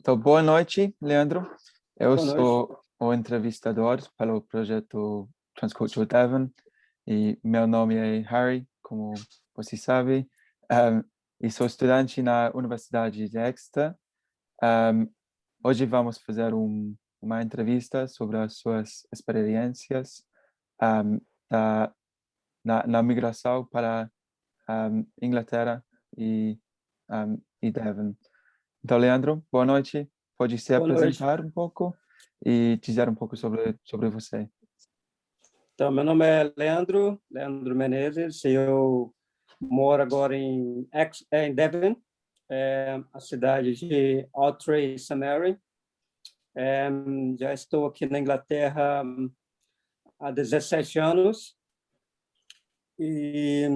Então, boa noite, Leandro. Eu Boa noite. sou o entrevistador pelo projeto Transcultural Devon e meu nome é Harry, como você sabe, e sou estudante na Universidade de Exeter. Hoje vamos fazer uma entrevista sobre as suas experiências na migração para Inglaterra e Devon. Então, Leandro, boa noite. Pode se Boa noite. apresentar um pouco e dizer um pouco sobre você. Então, meu nome é Leandro Menezes, e eu moro agora em Devon, a cidade de Outtray, St. Mary. Já estou aqui na Inglaterra há 17 anos e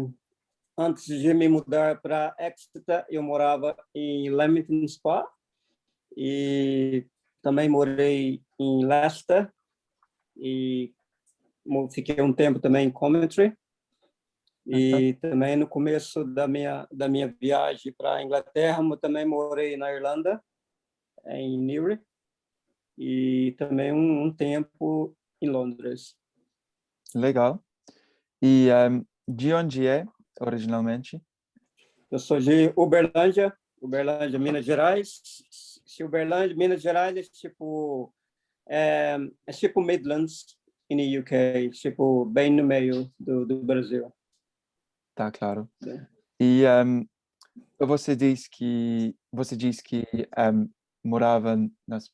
antes de me mudar para Exeter, eu morava em Leamington Spa e também morei em Leicester e fiquei um tempo também em Coventry. E também no começo da minha viagem para a Inglaterra, eu também morei na Irlanda, em Newry, e também um tempo em Londres. Legal. E de onde é originalmente? Eu sou de Uberlândia, Minas Gerais. Se Uberlândia, Minas Gerais é tipo Midlands, no UK, tipo bem no meio do Brasil. Tá, claro. E você diz que morava nos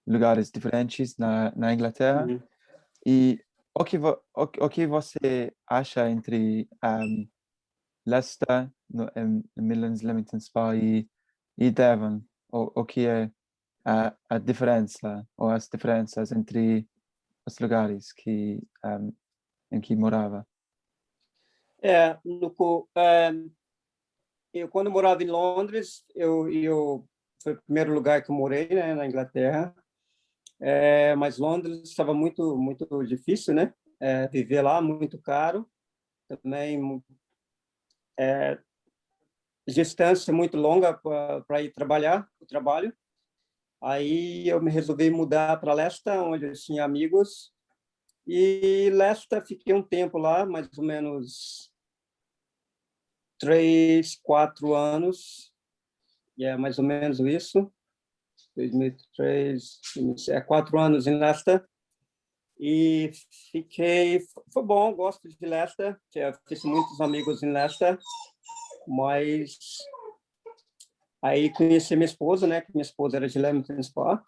lugares diferentes na Inglaterra. Uhum. E o que você acha entre Leicester, em Midlands, Leamington Spa e Devon? O que é a diferença ou as diferenças entre os lugares em que morava? Eu quando morava em Londres, foi o primeiro lugar que eu morei, né, na Inglaterra. Mas Londres estava muito difícil, né? Viver lá muito caro, também distância muito longa para ir o trabalho. Aí eu me resolvi mudar para Leicester, onde eu tinha amigos. E Leicester fiquei um tempo lá, mais ou menos 3, 4 anos. E é mais ou menos isso. 2003, 4 anos em Leicester. E foi bom, gosto de Leicester, fiz muitos amigos em Leicester, mas aí conheci minha esposa, né, que minha esposa era de Leamington Spa,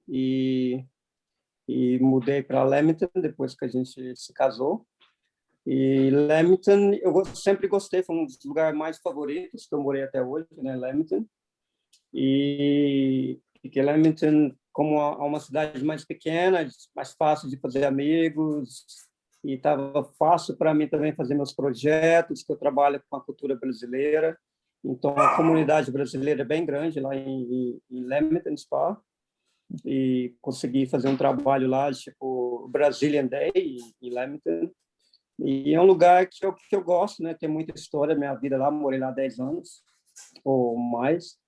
e mudei para Leamington depois que a gente se casou. E Leamington, eu sempre gostei, foi um dos lugares mais favoritos que eu morei até hoje, né, Leamington. E porque Leamington, como é uma cidade mais pequena, mais fácil de fazer amigos, e estava fácil para mim também fazer meus projetos, que eu trabalho com a cultura brasileira. Então, a comunidade brasileira é bem grande lá em Leamington Spa, e consegui fazer um trabalho lá, tipo Brazilian Day, em Leamington. E é um lugar que eu gosto, né? Tem muita história, minha vida lá, morei lá 10 anos ou mais.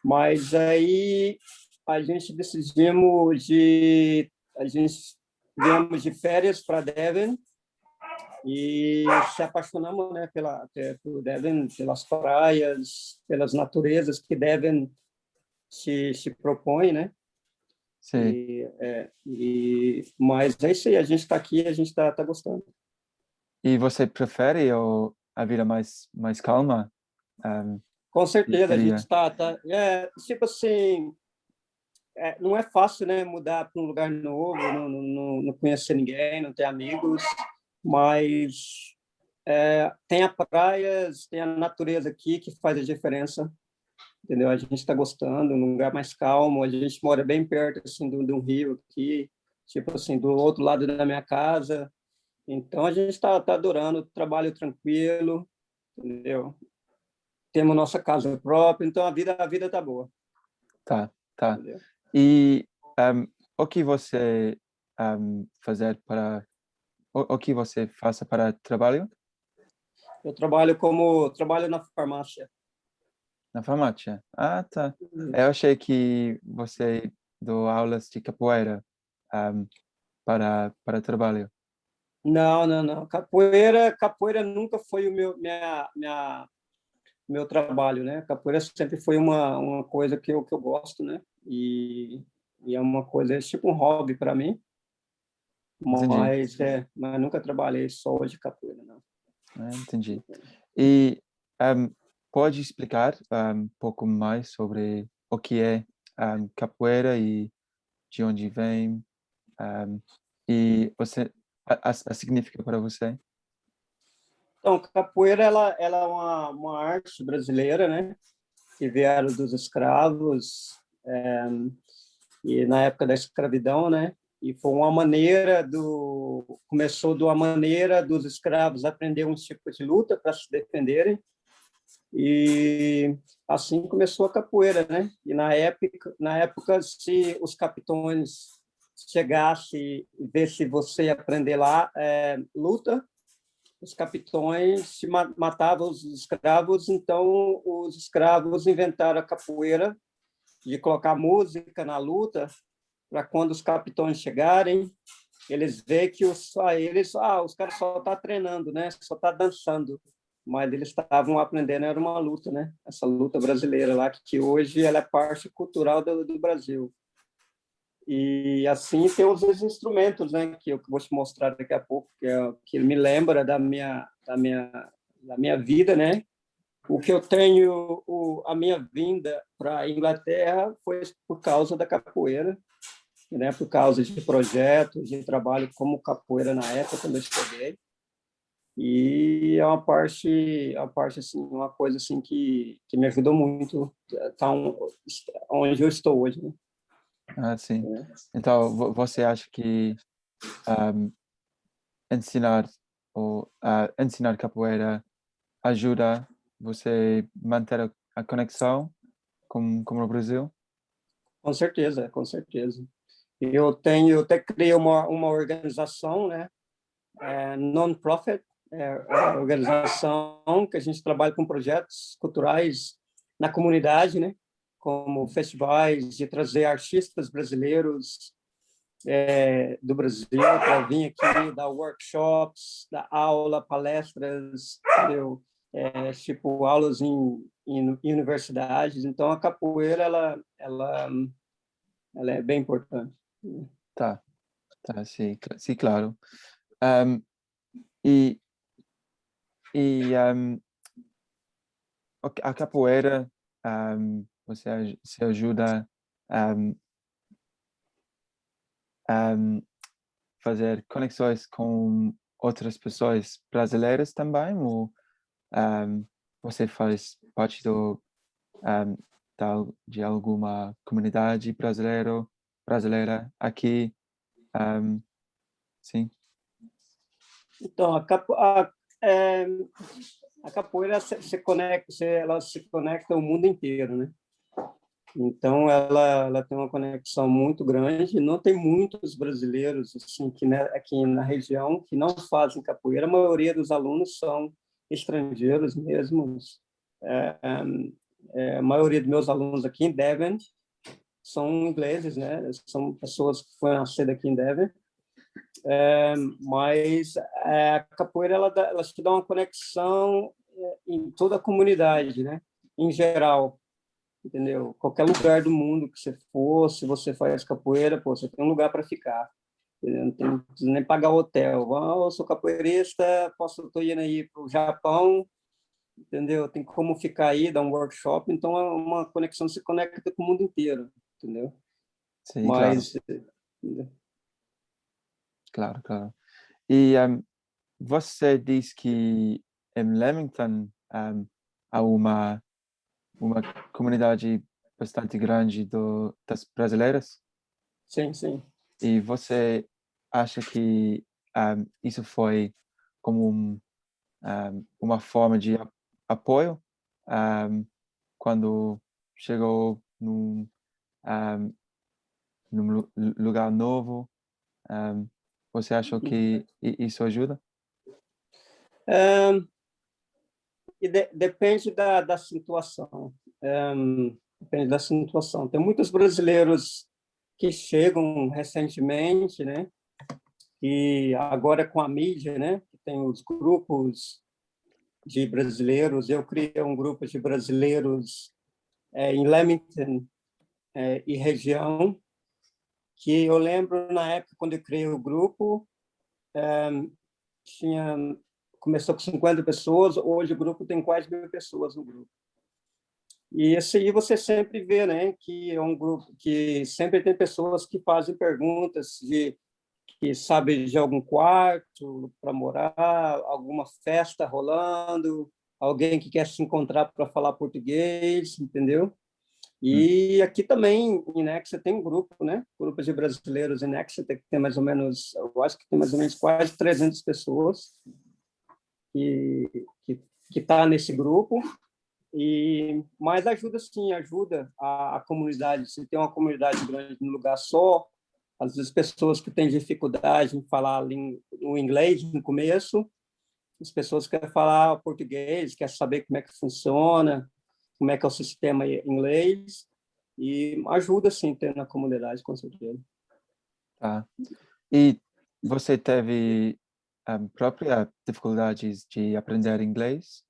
Mas aí a gente viemos de férias para Devon e se apaixonamos, né, por Devon, pelas praias, pelas naturezas que Devon se propõe, né? Sim. Mas é isso aí, a gente está aqui, a gente está gostando. E você prefere a vida mais calma? Com certeza, a gente Seria? está... tipo assim, não é fácil, né, mudar para um lugar novo, não conhecer ninguém, não ter amigos, mas tem as praias, tem a natureza aqui que faz a diferença, entendeu? A gente está gostando, um lugar mais calmo, a gente mora bem perto assim de um rio aqui, tipo assim, do outro lado da minha casa, então a gente está adorando, trabalho tranquilo, entendeu? Temos nossa casa própria, então a vida tá boa. Tá. Entendeu? E o que você o que você faça para trabalho? Eu trabalho na farmácia. Na farmácia. Ah, tá. Eu achei que você deu aulas de capoeira um, para trabalho. Não, não, não. Capoeira nunca foi o meu trabalho, né? Capoeira sempre foi uma coisa que eu gosto, né? E é uma coisa, é tipo um hobby para mim, Entendi. mas nunca trabalhei só de capoeira, não. Entendi. E um, pode explicar um pouco mais sobre o que é capoeira e de onde vem? Um, e você a significa para você? Então, capoeira ela é uma arte brasileira, né? Que vieram dos escravos e na época da escravidão, né? E foi uma maneira começou de uma maneira dos escravos aprender um tipo de luta para se defenderem e assim começou a capoeira, né? E na época se os capitões chegassem e ver se você ia aprender lá luta, os capitões se matavam os escravos, então os escravos inventaram a capoeira de colocar música na luta para quando os capitões chegarem, eles veem que os caras só tá treinando, né? Só tá dançando, mas eles estavam aprendendo era uma luta, né? Essa luta brasileira lá que hoje ela é parte cultural do Brasil. E assim tem os instrumentos, né? Que eu vou te mostrar daqui a pouco, que me lembra da minha vida, né? O que eu tenho, a minha vinda para a Inglaterra foi por causa da capoeira, né? Por causa de projetos, de trabalho como capoeira na época quando eu estudei. E é uma parte assim, uma coisa assim que me ajudou muito tá onde eu estou hoje, né? Ah, sim. Então, você acha que um, ensinar ensinar capoeira ajuda você manter a conexão com o Brasil? Com certeza, com certeza. Eu até criei uma organização, né? Non-profit, a organização que a gente trabalha com projetos culturais na comunidade, né? Como festivais, de trazer artistas brasileiros do Brasil para vir aqui dar workshops, dar aula, palestras, entendeu? Tipo aulas em universidades. Então a capoeira ela é bem importante. Tá, tá, sim, sim, claro. Um, e e a capoeira, você se ajuda um, a fazer conexões com outras pessoas brasileiras também, ou um, você faz parte um, de alguma comunidade brasileira aqui? Um, sim, Então, é, a capoeira ela se conecta ao mundo inteiro, né? Então, ela tem uma conexão muito grande. Não tem muitos brasileiros assim que né, aqui na região que não fazem capoeira. A maioria dos alunos são estrangeiros mesmo. É, a maioria dos meus alunos aqui em Devon são ingleses, né? São pessoas que foram nascidas aqui em Devon. Mas a capoeira ela te dá uma conexão em toda a comunidade, né? Em geral, entendeu? Qualquer lugar do mundo que você for, se você faz capoeira, pô, você tem um lugar para ficar. Entendeu? Não precisa nem pagar hotel. Eu sou capoeirista, estou indo aí para o Japão, entendeu? Tem como ficar aí, dar um workshop, então é uma conexão, se conecta com o mundo inteiro, entendeu? sim, claro, Mas claro, claro. E você diz que em Leamington há uma comunidade bastante grande das brasileiras, sim, sim. e você acha que isso foi como uma forma de apoio um, quando chegou um, lugar novo? Um, você acha que isso ajuda? E depende da situação. Depende da situação. Tem muitos brasileiros que chegam recentemente, né? E agora com a mídia, né? Que tem os grupos de brasileiros. Eu criei um grupo de brasileiros em Leamington e região, que eu lembro na época quando eu criei o grupo, tinha começou com 50 pessoas, hoje o grupo tem quase 1.000 pessoas no grupo. E esse aí você sempre vê, né, que é um grupo que sempre tem pessoas que fazem perguntas que sabem de algum quarto para morar, alguma festa rolando, alguém que quer se encontrar para falar português, entendeu? E aqui também, em Exeter, tem um grupo, né? Grupo de brasileiros em Exeter, que tem mais ou menos, eu acho que tem mais ou menos quase 300 pessoas que que está nesse grupo. Mas ajuda sim, ajuda a comunidade. Se tem uma comunidade grande num lugar só, às vezes pessoas que têm dificuldade em falar o inglês no começo, as pessoas querem falar português, querem saber como é que funciona, como é que é o sistema em inglês, e ajuda sim ter na comunidade, com certeza. Tá. E você teve própria dificuldades de aprender inglês?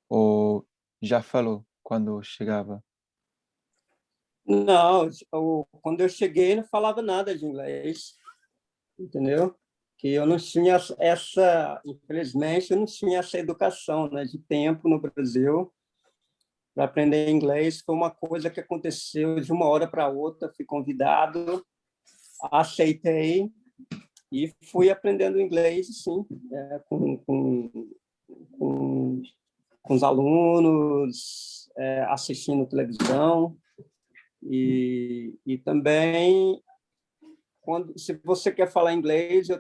Ou já falou quando chegava? Não, quando eu cheguei não falava nada de inglês, entendeu? Que eu não tinha infelizmente, eu não tinha essa educação, né, de tempo no Brasil para aprender inglês. Foi uma coisa que aconteceu de uma hora para outra. Fui convidado, aceitei e fui aprendendo inglês, sim, com, com os alunos, assistindo televisão e também se você quer falar inglês, eu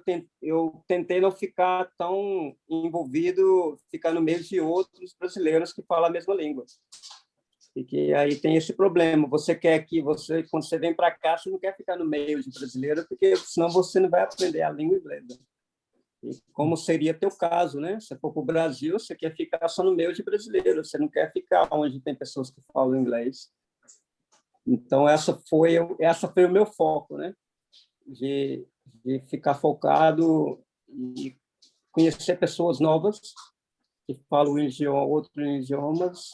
tentei não ficar tão envolvido, ficar no meio de outros brasileiros que falam a mesma língua. E que aí tem esse problema. Você quer que quando você vem para cá, você não quer ficar no meio de brasileiros, porque senão você não vai aprender a língua inglesa. E como seria teu caso, né? Se for para o Brasil, você quer ficar só no meio de brasileiros, você não quer ficar onde tem pessoas que falam inglês. Então essa foi o meu foco, né? De ficar focado e conhecer pessoas novas que falam outros idiomas,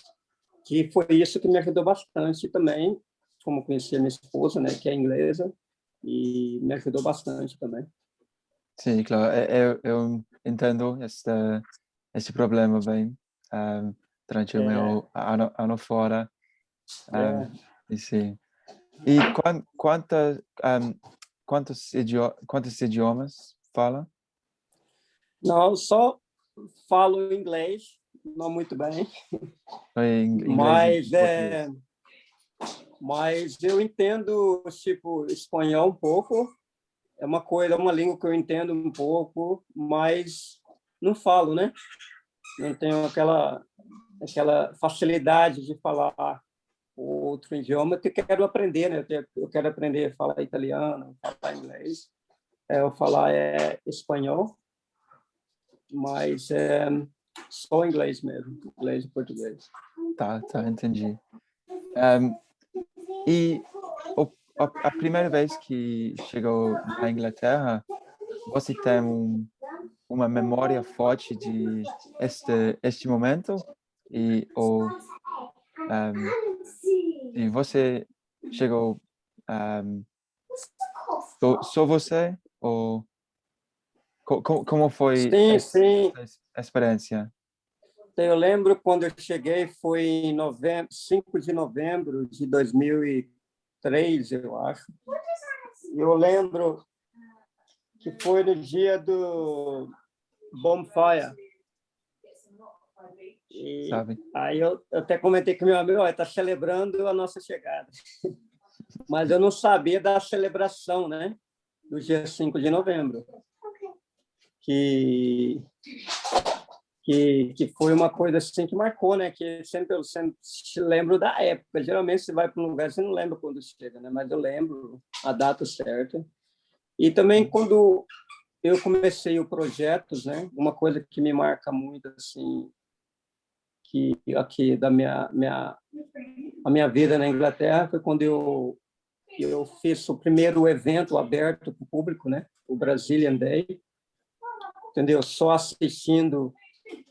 que foi isso que me ajudou bastante também, como conheci a minha esposa, né, que é inglesa, e me ajudou bastante também. Sim, claro. Eu entendo este problema bem durante o meu ano fora. E sim. E quantos idiomas fala? Não, só falo inglês, não muito bem, Inglês e mas português. mas eu entendo tipo espanhol um pouco. É uma língua que eu entendo um pouco, mas não falo, né? Não tenho aquela facilidade de falar outro idioma que eu quero aprender, né? Eu quero aprender a falar italiano, falar inglês, eu falar espanhol, mas só inglês mesmo, inglês e português. Tá, entendi. E a primeira vez que chegou na Inglaterra, você tem uma memória forte de este momento? E você chegou só você? Ou como foi Sim, essa sim. experiência? Eu lembro quando eu cheguei, foi em 5 de novembro de 2003, eu acho. Eu lembro que foi no dia do Bonfire. E Sabe? aí eu até comentei com meu amigo, está celebrando a nossa chegada. Mas eu não sabia da celebração, né? Do dia 5 de novembro. Que foi uma coisa assim que marcou, né? Que eu sempre lembro da época. Geralmente você vai para um lugar, você não lembra quando chega, né? Mas eu lembro a data certa. E também quando eu comecei o Projetos, né? Uma coisa que me marca muito assim, que aqui da minha a minha vida na Inglaterra foi quando eu fiz o primeiro evento aberto para o público, né? O Brazilian Day, entendeu? Só assistindo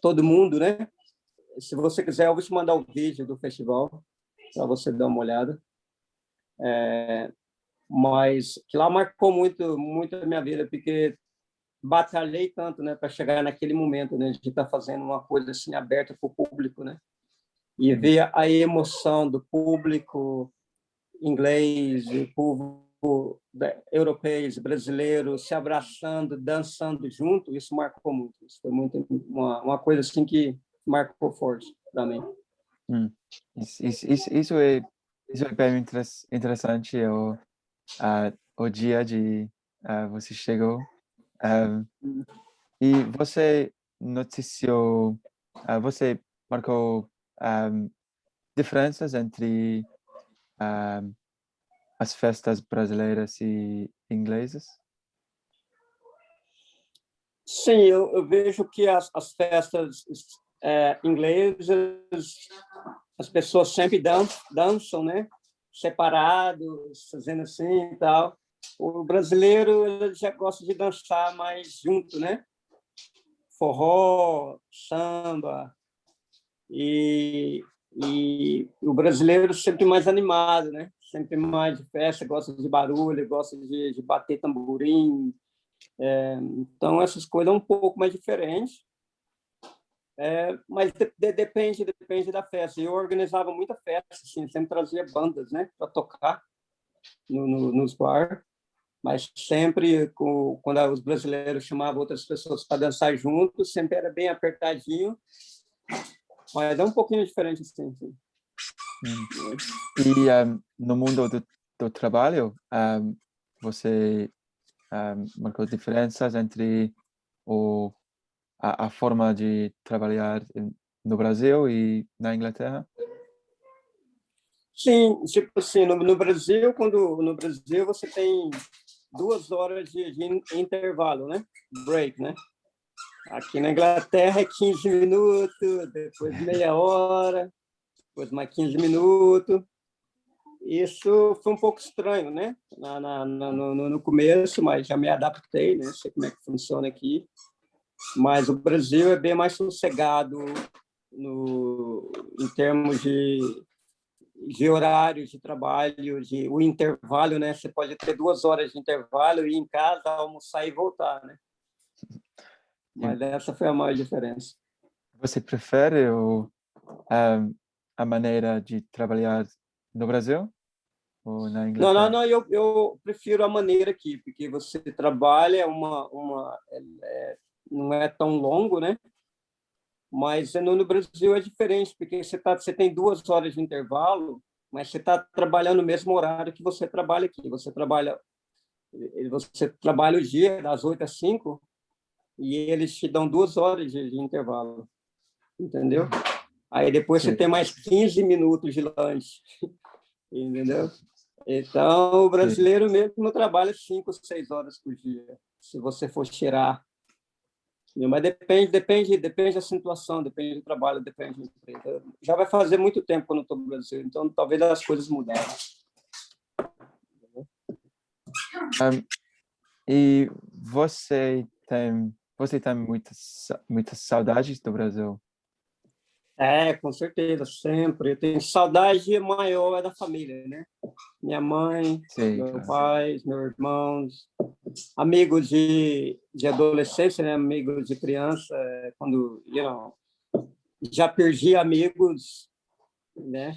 todo mundo, né? Se você quiser, eu vou te mandar o vídeo do festival para você dar uma olhada. Mas que lá marcou muito a minha vida, porque batalhei tanto, né, para chegar naquele momento, né, de estar fazendo uma coisa assim aberta para o público, né? E ver a emoção do público inglês, o povo europeus, brasileiros se abraçando, dançando junto, isso marcou muito. Isso foi muito uma coisa assim que marcou forte para mim. Hum. Isso é bem interessante, o dia de você chegou. E você noticiou, você marcou diferenças entre as festas brasileiras e inglesas? Sim, eu vejo que as festas inglesas, as pessoas sempre dançam, né? Separados, fazendo assim e tal. O brasileiro ele já gosta de dançar mais junto, né? Forró, samba, e o brasileiro sempre mais animado, né? Sempre mais de festa, gosta de barulho, gosta de bater tamborim. Então, essas coisas são um pouco mais diferentes. Mas depende da festa. Eu organizava muita festa, assim, sempre trazia bandas, né, para tocar nos bar, mas sempre quando os brasileiros chamavam outras pessoas para dançar junto, sempre era bem apertadinho, mas é um pouquinho diferente, assim. E no mundo do trabalho, você marcou diferenças entre a forma de trabalhar no Brasil e na Inglaterra? Sim, tipo assim, no Brasil, no Brasil você tem 2 horas de intervalo, né? Break, né? Aqui na Inglaterra é 15 minutos, depois meia hora, depois mais 15 minutos. Isso foi um pouco estranho, né? No começo, mas já me adaptei, né? Sei como é que funciona aqui. Mas o Brasil é bem mais sossegado em termos de horários de trabalho, o intervalo, né? Você pode ter 2 horas de intervalo, ir em casa, almoçar e voltar, né? E Mas essa foi a maior diferença. você prefere a maneira de trabalhar no Brasil ou na Não, não, Inglaterra? não, eu prefiro a maneira aqui, porque você trabalha não é tão longo, né? Mas no Brasil é diferente, porque você tem 2 horas de intervalo, mas você está trabalhando no mesmo horário que você trabalha aqui. Você trabalha o dia das 8 às 5 e eles te dão 2 horas de intervalo, entendeu? Aí depois você Sim, tem mais 15 minutos de lanche, entendeu? Então, o sim. brasileiro mesmo trabalha 5, 6 horas por dia, se você for tirar. Mas depende da situação, depende do trabalho, depende da empresa. Já vai fazer muito tempo que eu não estou no Brasil, então talvez as coisas mudaram. E você tem muitas saudades do Brasil? Com certeza, sempre. Eu tenho saudade maior da família, né? Minha mãe, Sim, meu claro. pai, meus irmãos, amigos de adolescência, né? Amigos de criança, quando já perdi amigos, né?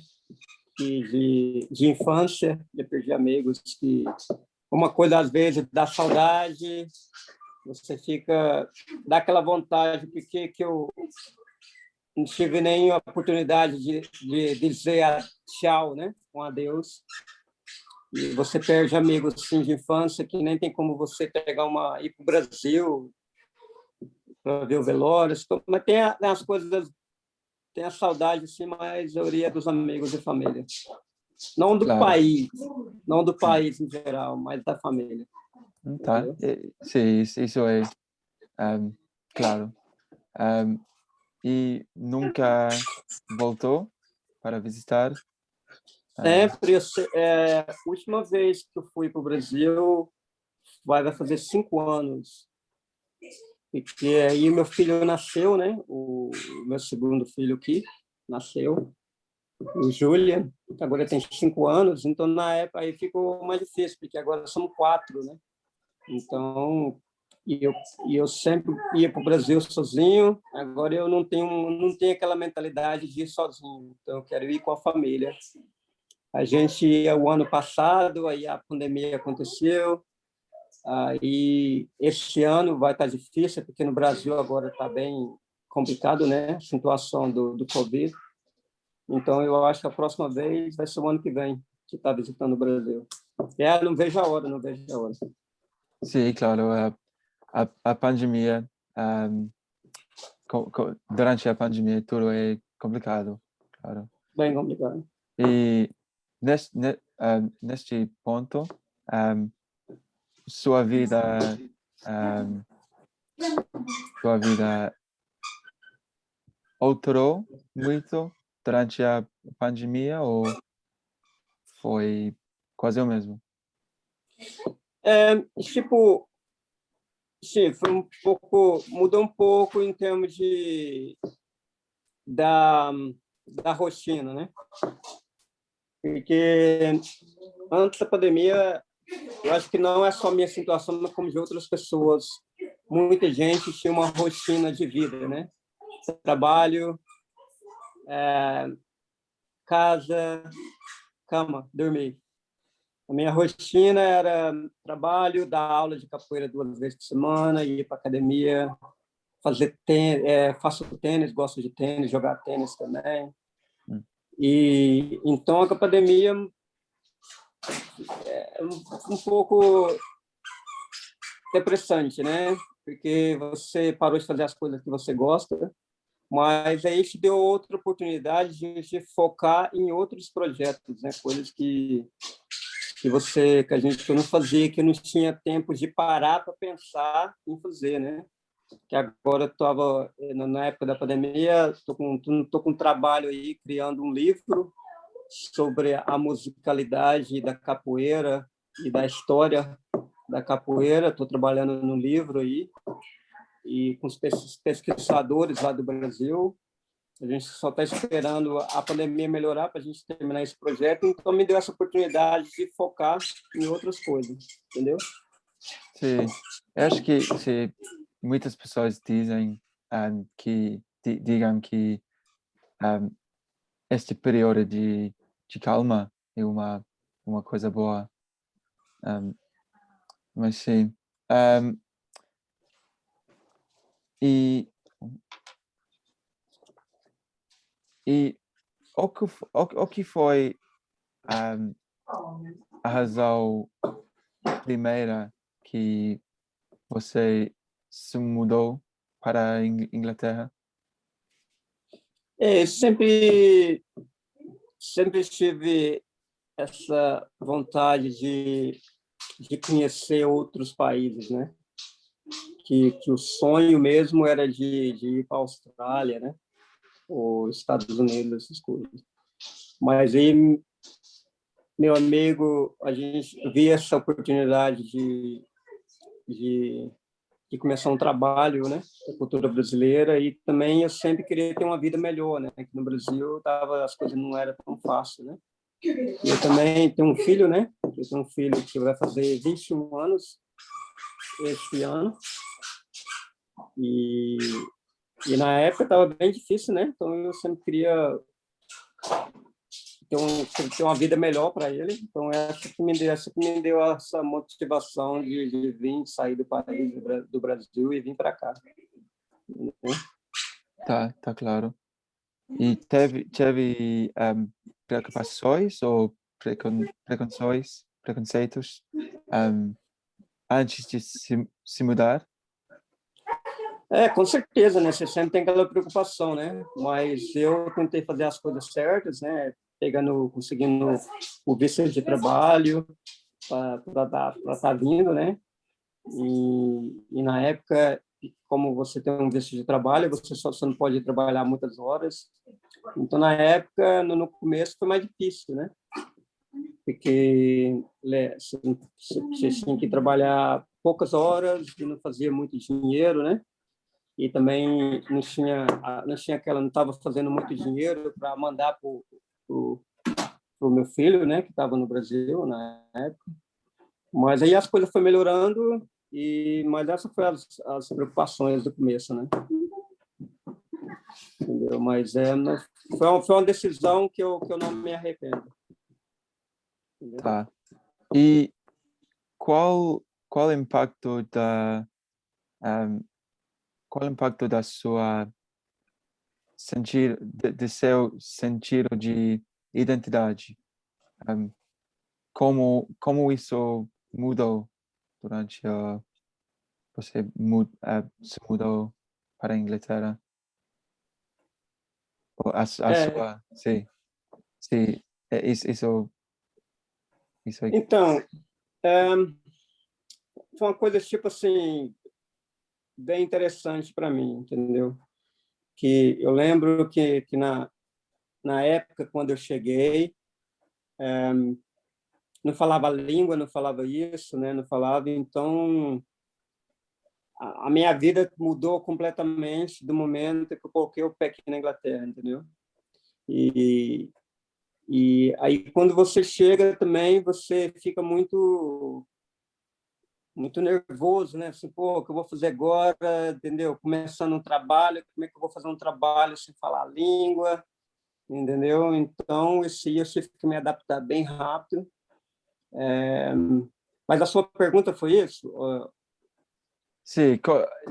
De infância, já perdi amigos que uma coisa às vezes dá saudade, você dá aquela vontade, porque que eu não tive nem a oportunidade de dizer tchau, né? Com adeus. E você perde amigos assim, de infância que nem tem como você ir para o Brasil para ver o velório. Mas tem as coisas, tem a saudade, sim, mas a maioria dos amigos e família. Não do Claro. país, não do Hum. país em geral, mas da família. Tá. Entendeu? Sim, isso é claro. E nunca voltou para visitar? Sempre. Última vez que eu fui para o Brasil, vai fazer 5 anos. Porque aí meu filho nasceu, né? O meu segundo filho aqui nasceu, o Julian. Agora tem 5 anos, então na época aí ficou mais difícil, porque agora somos 4, né? Então, e eu, e eu sempre ia para o Brasil sozinho, agora eu não tenho aquela mentalidade de ir sozinho, então eu quero ir com a família. A gente ia o ano passado, aí a pandemia aconteceu, aí esse ano vai estar difícil, porque no Brasil agora está bem complicado, né? A situação do Covid. Então, eu acho que a próxima vez vai ser o ano que vem que está visitando o Brasil. Não vejo a hora, não vejo a hora. Sim, claro. A pandemia, durante a pandemia, tudo é complicado, claro. Bem complicado. E neste ponto, sua vida, um, sua vida alterou muito durante a pandemia ou foi quase o mesmo? Tipo, sim, foi mudou um pouco em termos da, da rotina, né? Porque antes da pandemia, eu acho que não é só a minha situação, mas como de outras pessoas. Muita gente tinha uma rotina de vida, né? Trabalho, casa, cama, dormir. A minha rotina era trabalho, dar aula de capoeira 2 vezes por semana, ir para academia, fazer tênis, faço tênis, gosto de tênis, jogar tênis também. E então a academia é um pouco depressante, né? Porque você parou de fazer as coisas que você gosta, mas aí te deu outra oportunidade de focar em outros projetos, né? Coisas que eu não fazia, que eu não tinha tempo de parar para pensar em fazer, né? Que agora estava na época da pandemia, estou com um trabalho aí criando um livro sobre a musicalidade da capoeira e da história da capoeira. Estou trabalhando no livro aí e com os pesquisadores lá do Brasil. A gente só está esperando a pandemia melhorar para a gente terminar esse projeto. Então, me deu essa oportunidade de focar em outras coisas, entendeu? Sim, eu acho que muitas pessoas dizem digam que este período de calma é uma coisa boa. Mas sim. E, e o que foi a razão primeira que você se mudou para a Inglaterra? Sempre tive essa vontade de conhecer outros países, né? Que o sonho mesmo era de ir para a Austrália, né? Ou Estados Unidos, essas coisas. Mas aí, meu amigo, a gente via essa oportunidade de, de começar um trabalho, né, da cultura brasileira, e também eu sempre queria ter uma vida melhor, né? Aqui no Brasil as coisas não eram tão fáceis, né? E eu também tenho um filho, né? Eu tenho um filho que vai fazer 21 anos este ano. E na época estava bem difícil, né? Então eu sempre queria ter uma vida melhor para ele. Então essa que me deu essa motivação de vir, sair do país, do Brasil e vir para cá. Tá claro. E teve preocupações ou preconceitos antes de se mudar? Com certeza, né? Você sempre tem aquela preocupação, né? Mas eu tentei fazer as coisas certas, né? Conseguindo o visto de trabalho para estar vindo, né? E na época, como você tem um visto de trabalho, você não pode trabalhar muitas horas. Então, na época, no começo, foi mais difícil, né? Porque você tinha que trabalhar poucas horas e não fazia muito dinheiro, né? E também não tinha aquela, não estava fazendo muito dinheiro para mandar para o meu filho, né? Que estava no Brasil na época. Mas aí as coisas foram melhorando, mas essas foram as preocupações do começo, né? Entendeu? Mas foi uma decisão que eu não me arrependo. Entendeu? Tá. E qual o impacto um, qual o impacto da sua de seu sentido de identidade? Um, como isso mudou durante você se mudou para a Inglaterra? Ou a É, sua, sim, sim, isso é, então, é, foi uma coisa tipo assim bem interessante para mim, entendeu? Que eu lembro que na época quando eu cheguei, não falava a língua, não falava isso, né? Não falava, então a minha vida mudou completamente do momento que eu coloquei o pé aqui na Inglaterra, entendeu? E aí quando você chega também você fica muito nervoso, né? Assim, pô, o que eu vou fazer agora, entendeu? Começando um trabalho, como é que eu vou fazer um trabalho sem falar a língua, entendeu? Então, eu tive que me adaptar bem rápido. Mas a sua pergunta foi isso?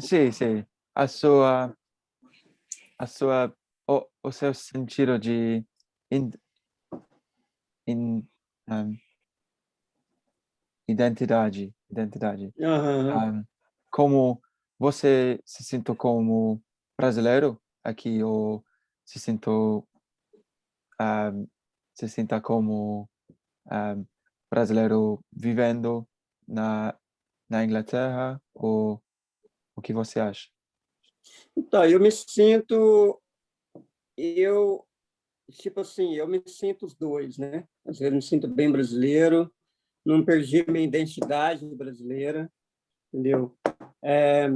sim, sim, a sua o seu sentido de in, in, um, identidade. Aham. Como você se sentiu como brasileiro aqui ou se sentou um, se sinta como um, brasileiro vivendo na na Inglaterra ou o que você acha? Então, eu, tipo assim, eu me sinto os dois, né? Às vezes eu me sinto bem brasileiro, não perdi minha identidade brasileira, entendeu? É,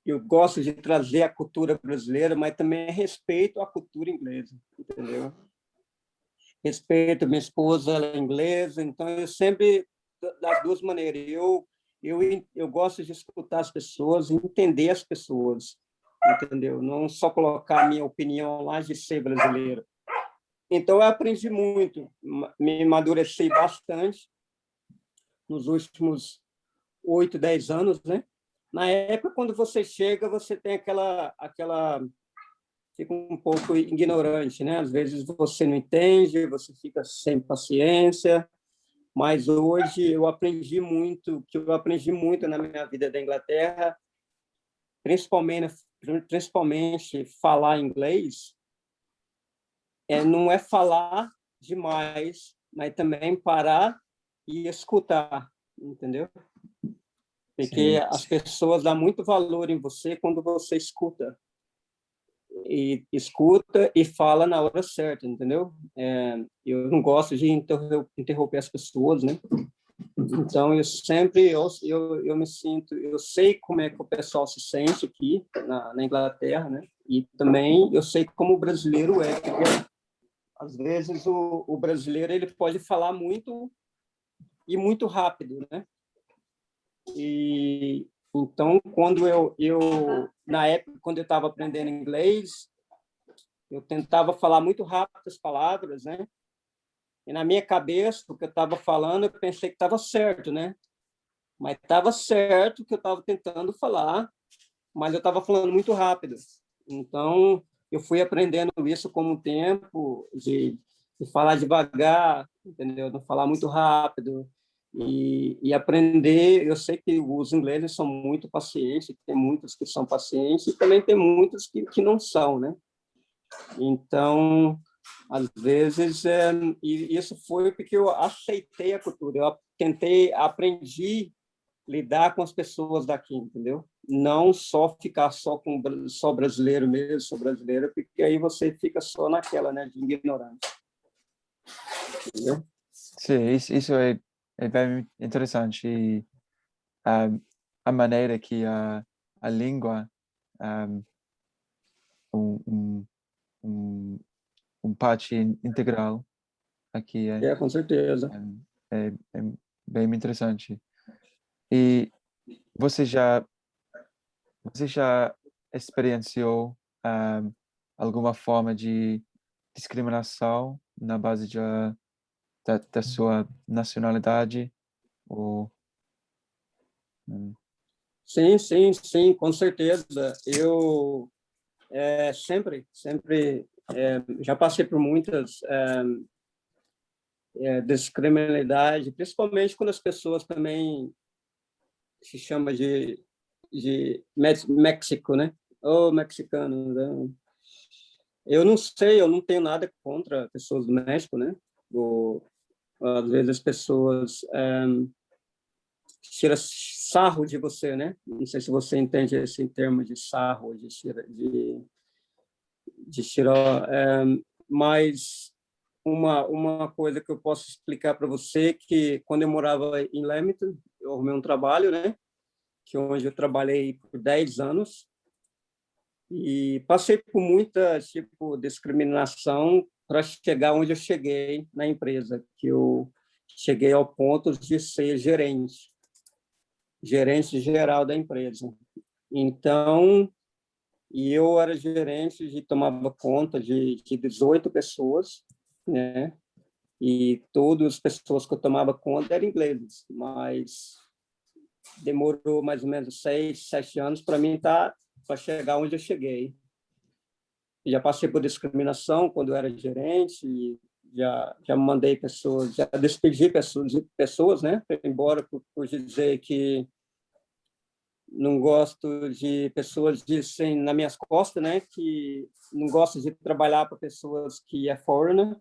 eu gosto de trazer a cultura brasileira, mas também respeito a cultura inglesa, entendeu? Respeito, minha esposa ela é inglesa, então eu sempre, das duas maneiras, eu, eu gosto de escutar as pessoas, entender as pessoas, entendeu? Não só colocar a minha opinião lá de ser brasileiro. Então, eu aprendi muito, me amadureci bastante nos últimos 8, 10 anos, né? Na época, quando você chega, você tem aquela fica um pouco ignorante, né? Às vezes você não entende, você fica sem paciência, mas hoje eu aprendi muito na minha vida da Inglaterra, principalmente falar inglês, não é falar demais, mas também parar e escutar, entendeu? Porque Sim, as pessoas dão muito valor em você quando você escuta e fala na hora certa, entendeu? Eu não gosto de interromper as pessoas, né? Então eu me sinto, eu sei como é que o pessoal se sente aqui na Inglaterra, né? E também eu sei como o brasileiro é, porque às vezes o brasileiro ele pode falar muito e muito rápido, né? E então quando eu na época quando eu estava aprendendo inglês, eu tentava falar muito rápido as palavras, né? E na minha cabeça, o que eu estava falando, eu pensei que estava certo, né? Mas estava certo o que eu estava tentando falar, mas eu estava falando muito rápido. Então, eu fui aprendendo isso com o tempo, de falar devagar, entendeu? Não falar muito rápido. E aprender, eu sei que os ingleses são muito pacientes, tem muitos que são pacientes, e também tem muitos que não são, né? Então, às vezes, e isso foi porque eu aceitei a cultura, eu aprendi lidar com as pessoas daqui, entendeu? não só ficar só brasileiro mesmo, só brasileira, porque aí você fica só naquela, né, de ignorância. Entendeu? Sim, isso é bem interessante. E a maneira que a língua um, um, um, um parte integral aqui Com certeza. é bem interessante. E você já você já experienciou alguma forma de discriminação na base da sua nacionalidade? Ou, hum, Sim, sim, sim, com certeza. Eu sempre já passei por muitas descriminalidade, principalmente quando as pessoas também se chamam de México, né? Ou mexicano, né? Eu não sei, eu não tenho nada contra pessoas do México, né? Ou, às vezes as pessoas tiram sarro de você, né? Não sei se você entende esse termo de sarro, de tirar, mas uma coisa que eu posso explicar para você que quando eu morava em Leamington, eu arrumei um trabalho, né? Que onde eu trabalhei por 10 anos e passei por muita tipo discriminação para chegar onde eu cheguei na empresa, que eu cheguei ao ponto de ser gerente geral da empresa. Então, e eu era gerente e tomava conta de 18 pessoas, né? E todas as pessoas que eu tomava conta eram ingleses, mas demorou mais ou menos 6, 7 anos para mim para chegar onde eu cheguei. Já passei por discriminação quando eu era gerente, já mandei pessoas, já despedi pessoas, né? Embora por dizer que não gosto de pessoas dizem nas minhas costas, né? Que não gosto de trabalhar para pessoas que é foreigner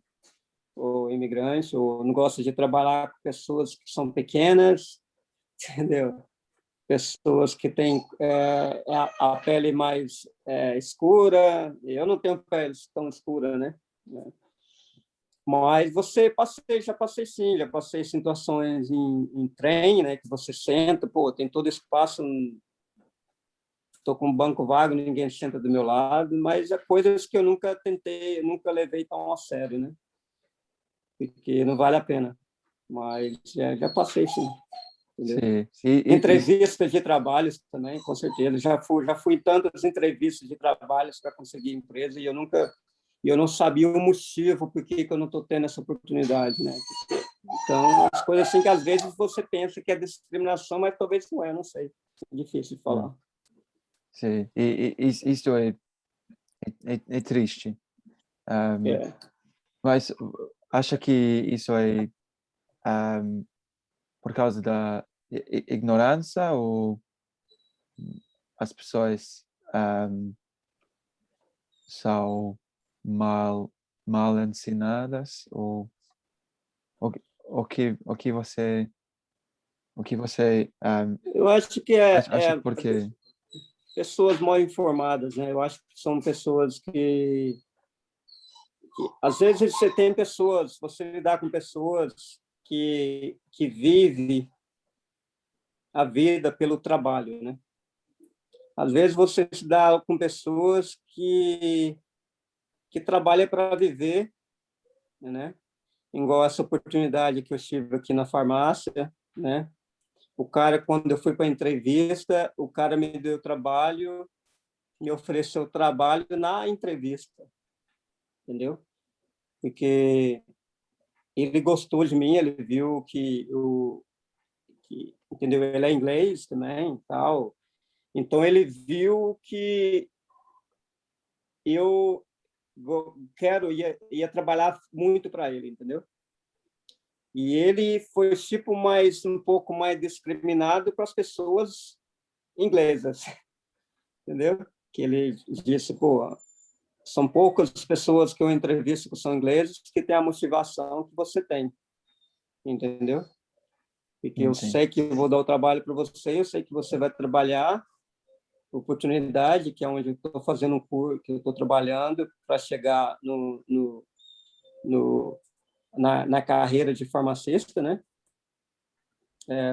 ou imigrante, ou não gosto de trabalhar com pessoas que são pequenas, entendeu? Pessoas que têm a pele mais escura. Eu não tenho pele tão escura, né? Mas já passei sim, já passei situações em trem, né? Que você senta, pô, tem todo espaço, estou com um banco vago, ninguém senta do meu lado, mas é coisas que eu nunca tentei, nunca levei tão a sério, né? Porque não vale a pena. Mas já passei sim, entendeu? sim. Entrevistas de trabalhos também, com certeza. Já fui em tantas entrevistas de trabalhos para conseguir empresa e eu não sabia o motivo por que eu não estou tendo essa oportunidade, né? Então, as coisas assim que às vezes você pensa que é discriminação, mas talvez não é, não sei. É difícil de falar. Sim. Isto é triste. É. Mas acha que isso é por causa da ignorância ou as pessoas são mal ensinadas o que você Eu acho que acha porque pessoas mal informadas, né? Eu acho que são pessoas às vezes você tem pessoas, você lidar com pessoas que vivem a vida pelo trabalho, né? Às vezes você se dá com pessoas que trabalham para viver, né? Igual essa oportunidade que eu tive aqui na farmácia, né? O cara, quando eu fui para a entrevista, o cara me deu trabalho, me ofereceu trabalho na entrevista, entendeu? Porque ele gostou de mim, ele viu que entendeu? Ele é inglês também, tal. Então ele viu que eu ia trabalhar muito para ele, entendeu? E ele foi tipo um pouco mais discriminado para as pessoas inglesas, entendeu? Que ele disse, pô, são poucas pessoas que eu entrevisto que são ingleses que têm a motivação que você tem, entendeu? Porque eu sim, sei que eu vou dar o trabalho para você, eu sei que você vai trabalhar, oportunidade, que é onde eu estou fazendo um curso, que eu estou trabalhando para chegar na carreira de farmacêutico, né?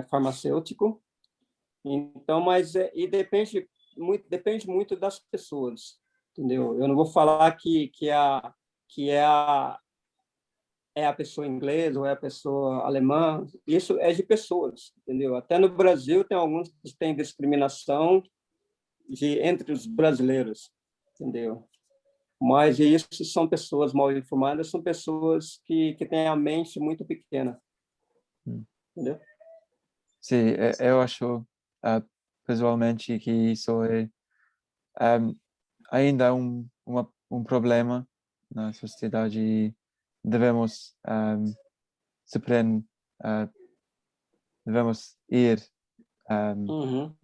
Farmacêutico. Então, e depende muito das pessoas, entendeu? Eu não vou falar que é a pessoa inglesa ou é a pessoa alemã. Isso é de pessoas, entendeu? Até no Brasil tem alguns que têm discriminação entre os brasileiros, entendeu? Mas isso são pessoas mal informadas, são pessoas que têm a mente muito pequena, entendeu? Sim, eu acho pessoalmente que isso é ainda um problema na sociedade e devemos supren, uh, devemos ir Uhum.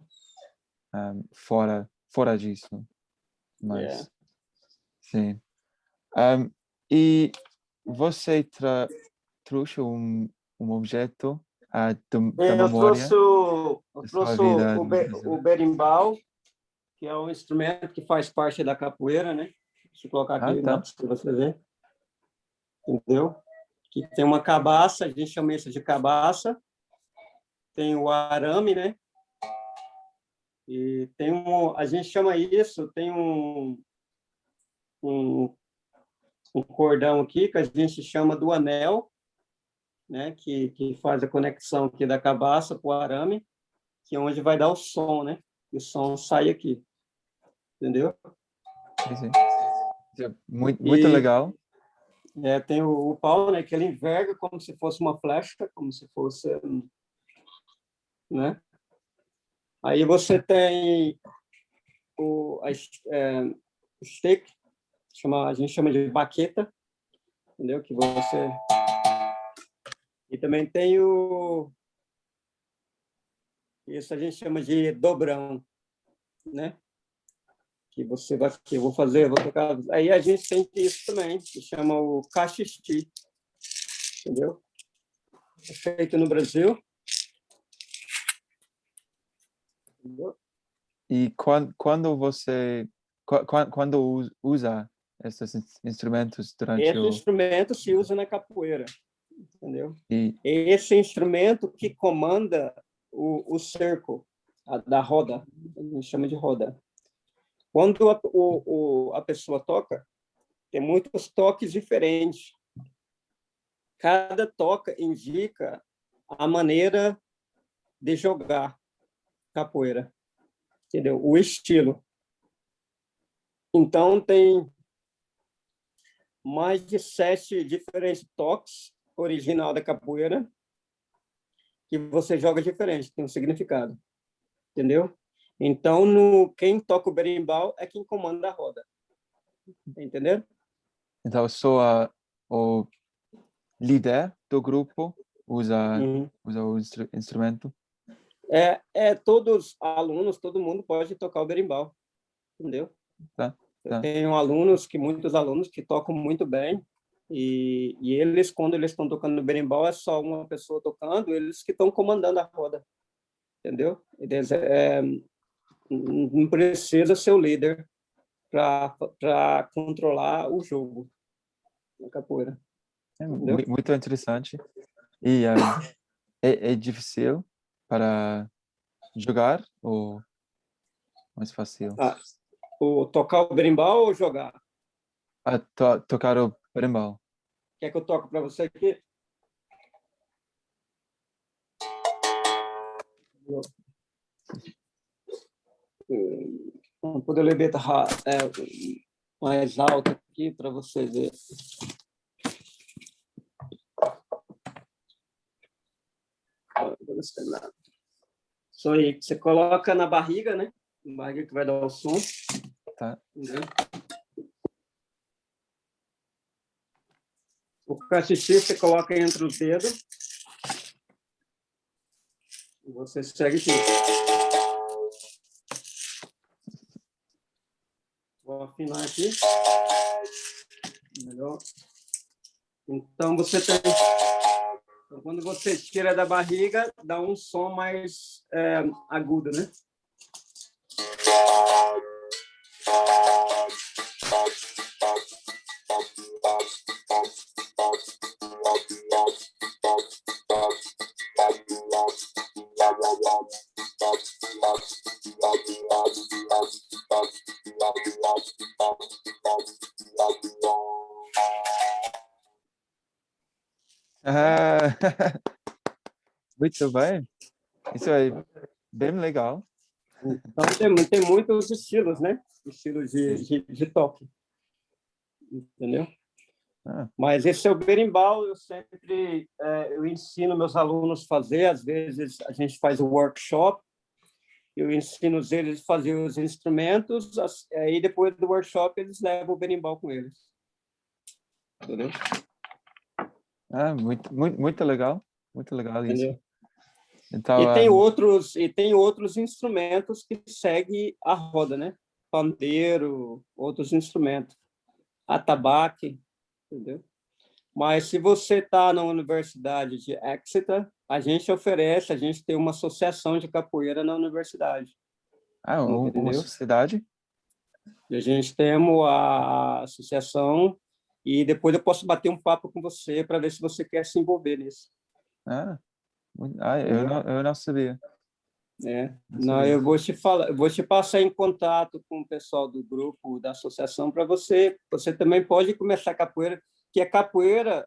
fora disso, É. mas sim. E você trouxe um objeto da Eu trouxe, memória o, eu da sua trouxe vida o, no be- Brasil? o berimbau, que é um instrumento que faz parte da capoeira, né? Deixa eu colocar Ah, aqui tá. para você ver, entendeu? Que tem uma cabaça, a gente chama isso de cabaça, tem o arame, né? E a gente chama isso, tem um, um cordão aqui que a gente chama do anel, né? Que faz a conexão aqui da cabaça com o arame, que é onde vai dar o som, né? E o som sai aqui, entendeu? Sim, sim. Isso é muito E legal. tem o pau, né? Que ele enverga como se fosse uma flecha, como se fosse, né? Aí você tem o stick, a gente chama de baqueta, entendeu? Que você e também tem isso a gente chama de dobrão, né? Que eu vou tocar. Aí a gente tem isso também, que chama o cachixi, entendeu? É feito no Brasil, entendeu? E quando você quando usa esses instrumentos durante Esse o instrumento se usa na capoeira, entendeu? e Esse instrumento que comanda o cerco da roda, a gente chama de roda. Quando a pessoa toca, tem muitos toques diferentes. Cada toque indica a maneira de jogar capoeira, entendeu? O estilo. Então, tem mais de 7 diferentes toques original da capoeira que você joga diferente, tem um significado, entendeu? Então, quem toca o berimbau é quem comanda a roda, entendeu? então só o líder do grupo usa Uhum. o instrumento. Todos alunos, todo mundo pode tocar o berimbau, entendeu? Tá, Eu tá. tenho muitos alunos que tocam muito bem, e eles, quando eles estão tocando no berimbau, é só uma pessoa tocando, eles que estão comandando a roda, entendeu? Não precisa ser o líder para controlar o jogo na capoeira, É entendeu? muito interessante. E é difícil para jogar ou mais fácil? Ah, tocar o berimbau ou jogar? Tocar o berimbau. Quer que eu toque para você aqui? Vamos poder levar mais alto aqui para você ver. Isso aí, você coloca na barriga, né? Na barriga que vai dar o som. Tá. Entendeu? O cachixi você coloca entre os dedos. E você segue aqui. Vou afinar aqui. Melhor. Então, quando você tira da barriga, dá um som mais agudo, né? Ah, muito bem. Isso é bem legal. Então, tem muitos estilos, né? Estilos Sim. de toque, entendeu? Ah, Mas esse é o berimbau, eu sempre eu ensino meus alunos a fazer, às vezes a gente faz o workshop, eu ensino eles a fazer os instrumentos, aí depois do workshop eles levam o berimbau com eles, entendeu? muito legal. Muito legal isso. Entendeu? Então, E tem outros instrumentos que seguem a roda, né? Pandeiro, outros instrumentos, atabaque, entendeu? Mas se você está na Universidade de Exeter, a gente tem uma associação de capoeira na universidade, uma entendeu? sociedade? E a gente tem a associação e depois eu posso bater um papo com você para ver se você quer se envolver nisso, Ah, entendeu? eu não sabia. Não Não, sabia. eu vou te falar, eu vou te passar em contato com o pessoal do grupo da associação para você também pode começar capoeira, que a capoeira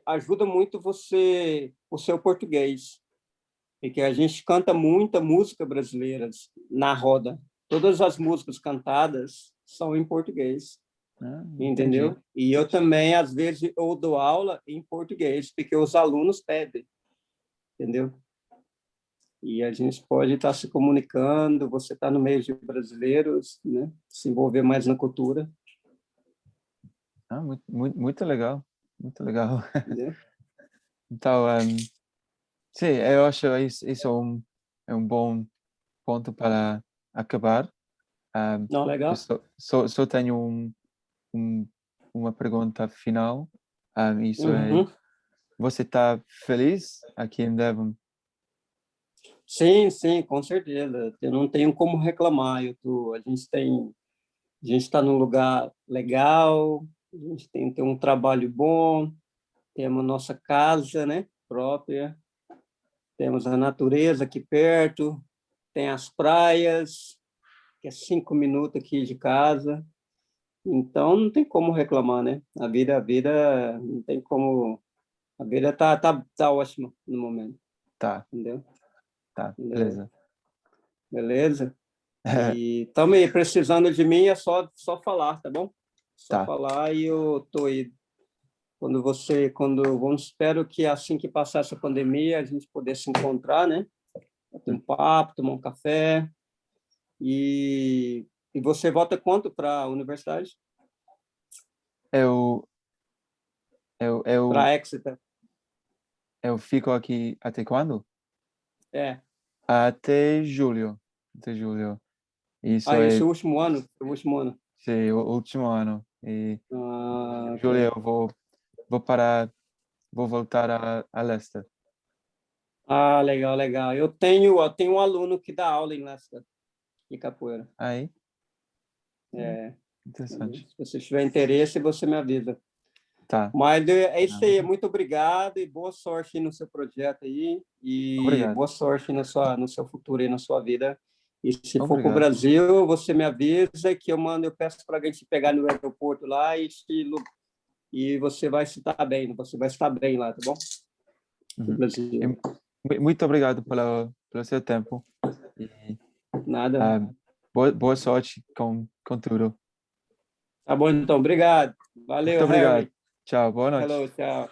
ajuda muito o seu português. E que a gente canta muita música brasileira na roda. Todas as músicas cantadas são em português, Entendi. entendeu? E eu também, às vezes, eu dou aula em português, porque os alunos pedem, entendeu? E a gente pode estar se comunicando, você está no meio de brasileiros, né? Se envolver mais na cultura, Muito legal. Muito legal. entendeu? Então, sim, eu acho isso é um bom ponto para acabar. Não, Eu legal? só tenho um, uma pergunta final. Isso é, Uhum. você está feliz aqui em Devon? Sim, sim, com certeza. Eu não tenho como reclamar. A gente está num lugar legal, a gente tem um trabalho bom, temos nossa casa, né, própria, temos a natureza aqui perto, tem as praias, que é 5 minutos aqui de casa. Então não tem como reclamar, né? A vida não tem como. A vida tá ótima no momento, Tá, entendeu? tá, Entendeu? beleza. Beleza? E estamos aí, precisando de mim, é só falar, tá bom? Só Tá, falar e eu tô aí. Vamos, espero que assim que passar essa pandemia, a gente poder se encontrar, né? Bater um papo, tomar um café. E você volta quanto para a universidade? eu, eu, Para Exeter? eu fico aqui até quando? É. Até julho. Até julho. Isso Ah, é, esse último ano? O último ano. sim, o último ano. E Ah, em ok. julho eu vou parar, vou voltar a Leicester. Ah, legal, legal. Eu tenho um aluno que dá aula em Leicester, de capoeira. Aí, É, interessante. se você tiver interesse, você me avisa. Tá. Mas é Ah, isso aí. Muito obrigado e boa sorte no seu projeto aí. E obrigado. boa sorte no seu futuro e na sua vida. E se for para o Obrigado. Brasil, você me avisa que eu peço para alguém te pegar no aeroporto lá e você vai estar bem, você vai estar bem lá, tá bom? No Uhum. E Brasil. muito obrigado pelo seu tempo. E Nada. ah, boa sorte com tudo. Tá bom, então. Obrigado. Valeu, Muito obrigado. Harry. Tchau, boa noite. Hello, tchau.